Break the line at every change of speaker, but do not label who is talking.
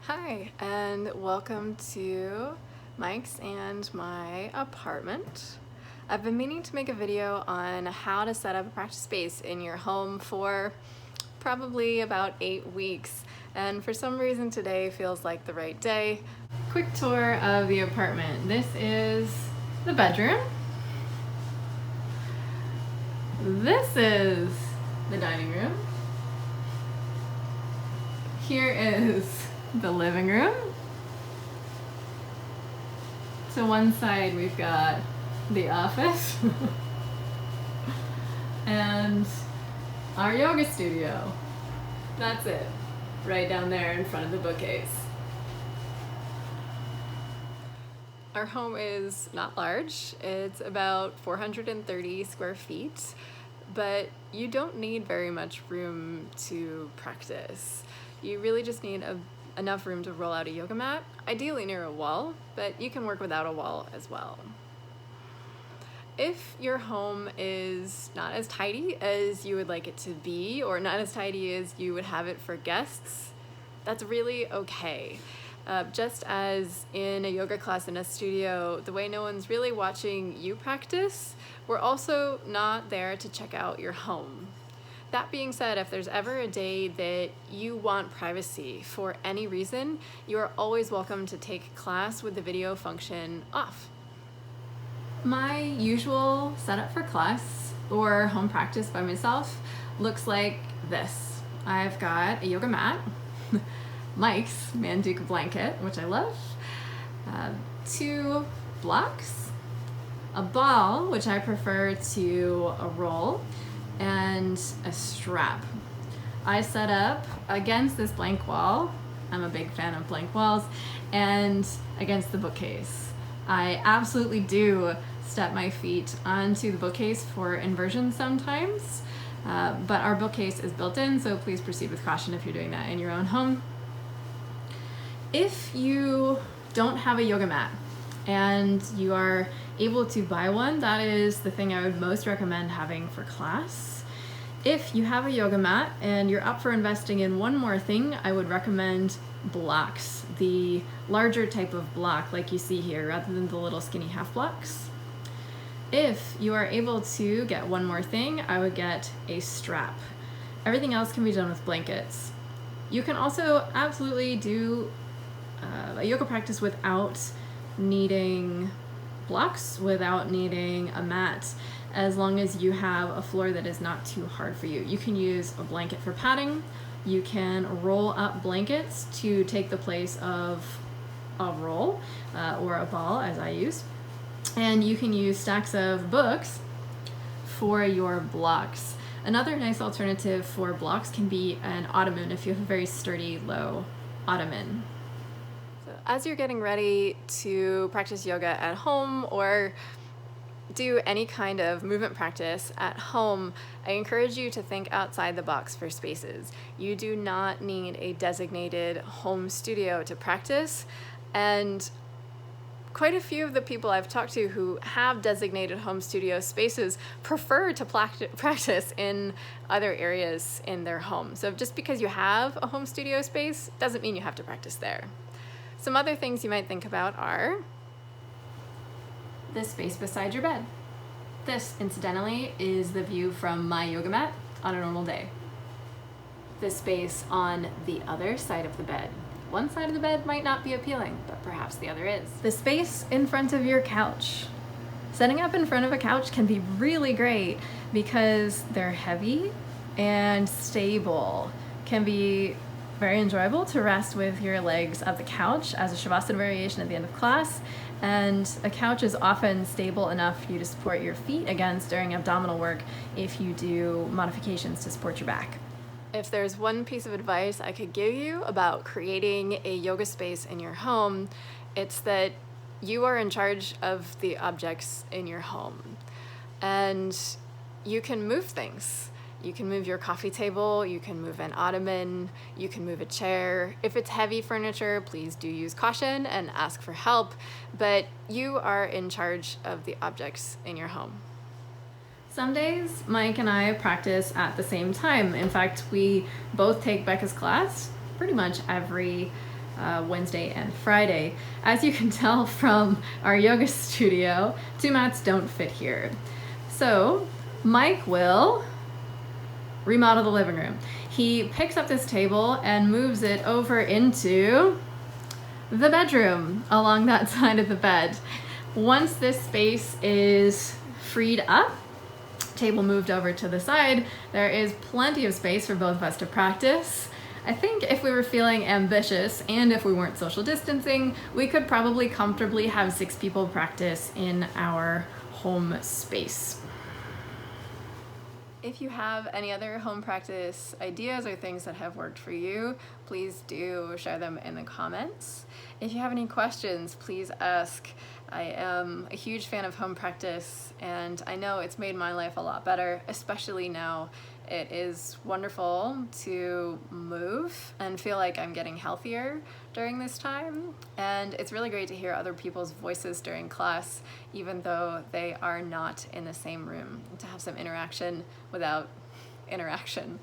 Hi, and welcome to Mike's and my apartment. I've been meaning to make a video on how to set up a practice space in your home for probably about 8 weeks, and for some reason today feels like the right day. Quick tour of the apartment. This is the bedroom. This is the dining room. Here is the living room. To one side we've got the office and our yoga studio. That's it, right down there in front of the bookcase. Our home is not large. It's about 430 square feet, but you don't need very much room to practice. You really just need enough room to roll out a yoga mat, ideally near a wall, but you can work without a wall as well. If your home is not as tidy as you would like it to be, or not as tidy as you would have it for guests, that's really okay. Just as in a yoga class in a studio, the way no one's really watching you practice, we're also not there to check out your home. That being said, if there's ever a day that you want privacy for any reason, you are always welcome to take class with the video function off. My usual setup for class or home practice by myself looks like this. I've got a yoga mat, Mike's Manduka blanket, which I love, 2 blocks, a ball, which I prefer to a roll, and a strap. I set up against this blank wall. I'm a big fan of blank walls, and against the bookcase. I absolutely do step my feet onto the bookcase for inversion sometimes, but our bookcase is built in, so please proceed with caution if you're doing that in your own home. If you don't have a yoga mat and you are able to buy one, that is the thing I would most recommend having for class. If you have a yoga mat and you're up for investing in one more thing, I would recommend blocks, the larger type of block like you see here rather than the little skinny half blocks. If you are able to get one more thing, I would get a strap. Everything else can be done with blankets. You can also absolutely do a yoga practice without needing blocks, without needing a mat, as long as you have a floor that is not too hard for you. You can use a blanket for padding. You can roll up blankets to take the place of a roll or a ball, as I use. And you can use stacks of books for your blocks. Another nice alternative for blocks can be an ottoman if you have a very sturdy, low ottoman. As you're getting ready to practice yoga at home or do any kind of movement practice at home, I encourage you to think outside the box for spaces. You do not need a designated home studio to practice, and quite a few of the people I've talked to who have designated home studio spaces prefer to practice in other areas in their home. So just because you have a home studio space doesn't mean you have to practice there. Some other things you might think about are this space beside your bed. This, incidentally, is the view from my yoga mat on a normal day. This space on the other side of the bed. One side of the bed might not be appealing, but perhaps the other is. The space in front of your couch. Setting up in front of a couch can be really great because they're heavy and stable. Can be very enjoyable to rest with your legs of the couch as a Shavasana variation at the end of class, and a couch is often stable enough for you to support your feet against during abdominal work if you do modifications to support your back. If there's one piece of advice I could give you about creating a yoga space in your home, it's that you are in charge of the objects in your home, and you can move things. You can move your coffee table, you can move an ottoman, you can move a chair. If it's heavy furniture, please do use caution and ask for help, but you are in charge of the objects in your home. Some days, Mike and I practice at the same time. In fact, we both take Becca's class pretty much every Wednesday and Friday. As you can tell from our yoga studio, 2 mats don't fit here. So Mike will remodel the living room. He picks up this table and moves it over into the bedroom along that side of the bed. Once this space is freed up, table moved over to the side, there is plenty of space for both of us to practice. I think if we were feeling ambitious and if we weren't social distancing, we could probably comfortably have 6 people practice in our home space. If you have any other home practice ideas or things that have worked for you, please do share them in the comments. If you have any questions, please ask. I am a huge fan of home practice, and I know it's made my life a lot better, especially now. It is wonderful to move and feel like I'm getting healthier during this time, and it's really great to hear other people's voices during class, even though they are not in the same room, to have some interaction without interaction.